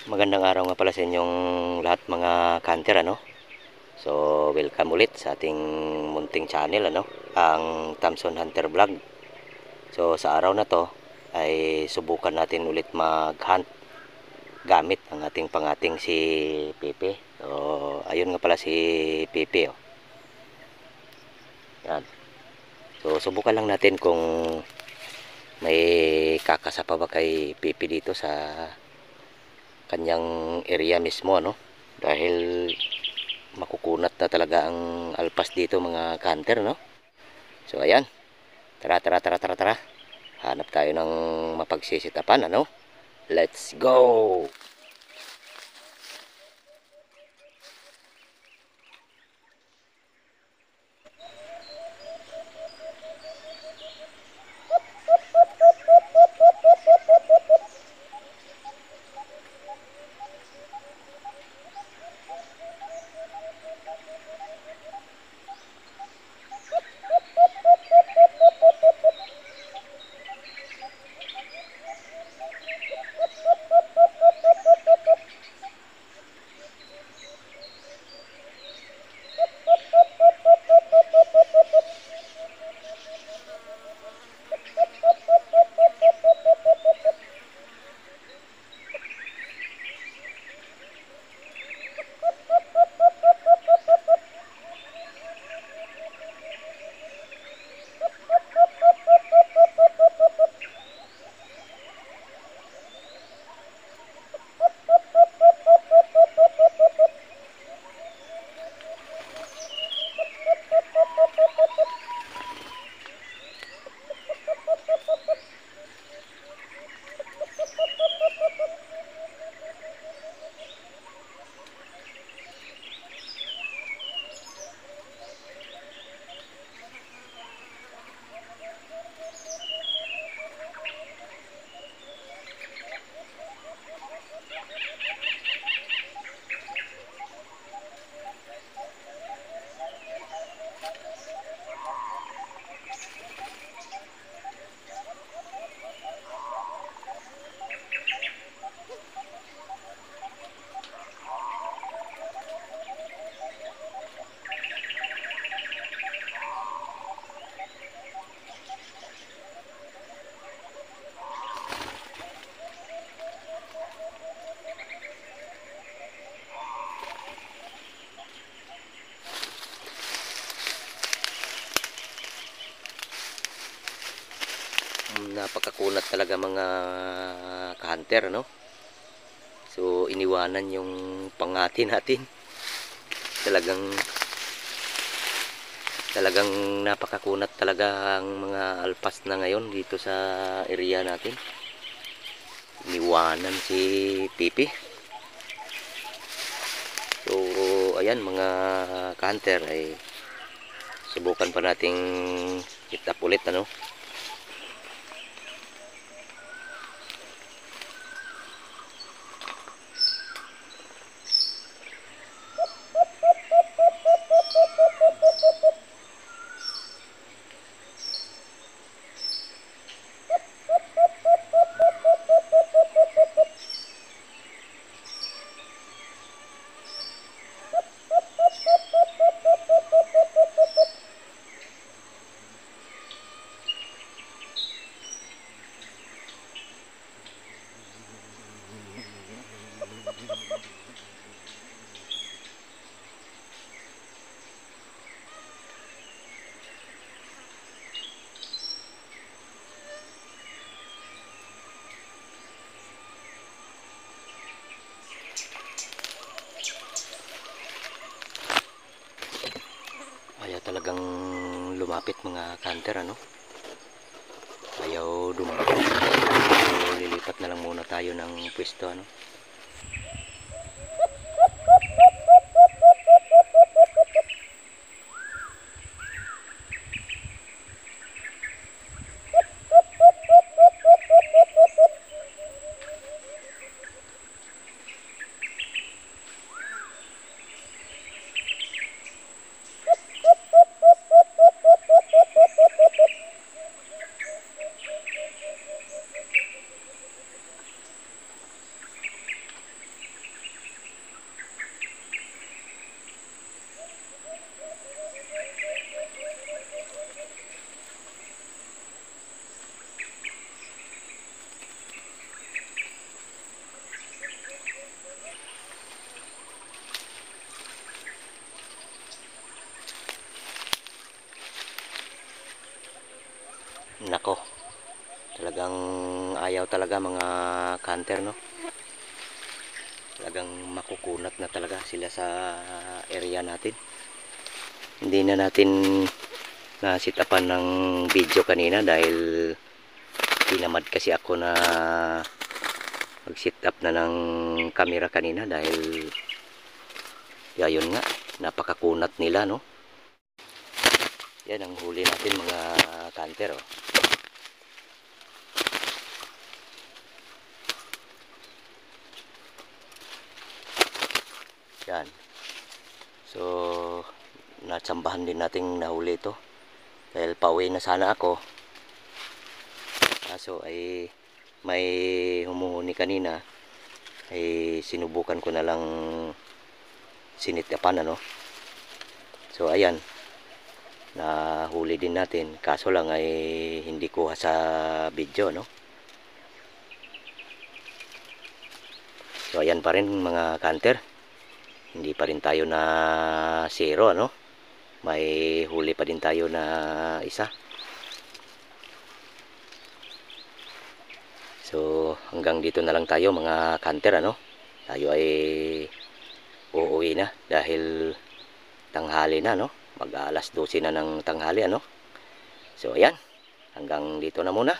Magandang araw nga pala sa inyong lahat mga kanter, ano. So, welcome ulit sa ating munting channel, ano, ang Thompson Hunter Vlog. So, sa araw na to ay subukan natin ulit mag-hunt gamit ang ating pangating si Pepe. So, ayun nga pala si Pepe, oh. Yan. So, subukan lang natin kung may kakasapa ba kay Pepe dito sa kanyang area mismo, ano, dahil makukunat na talaga ang alpas dito mga kanter, no. So ayan, tara, hanap tayo ng mapagsisitapan, ano. Let's go. Napakakunat talaga mga ka-hunter, no. So iniwanan yung pangati natin. Talagang napakakunat talaga ang mga alpas na ngayon dito sa area natin. Iniwanan si Pipi. So ayan mga ka-hunter, ay subukan pa nating hit up ulit, ano. Ayaw talagang lumapit mga kanter, ano. Ayaw dumapit. So lilipat na lang muna tayo ng pwesto, ano. talaga mga hunter, no? Talagang makukunat na talaga sila sa area natin. Hindi na natin na sit upan ng video kanina dahil tinamad kasi ako na mag sit up na ng camera kanina dahil yun nga, napakakunat nila, no? Yan ang huli natin mga hunter, oh. Yan. So, natsambahan din nating nahuli ito. Dahil pauwi na sana ako. Kaso ay may humuhuni kanina. Ay sinubukan ko na lang sinitapan, ano. So, ayan. Nahuli din natin. Kaso lang ay hindi kuha sa video, no. So, ayan pa rin mga hunter. Hindi pa rin tayo na zero, ano. May huli pa din tayo na isa. So hanggang dito na lang tayo mga hunter, ano. Tayo ay uuwi na dahil tanghali na, no. Mag alas 12 na ng tanghali, ano. So ayan, hanggang dito na muna.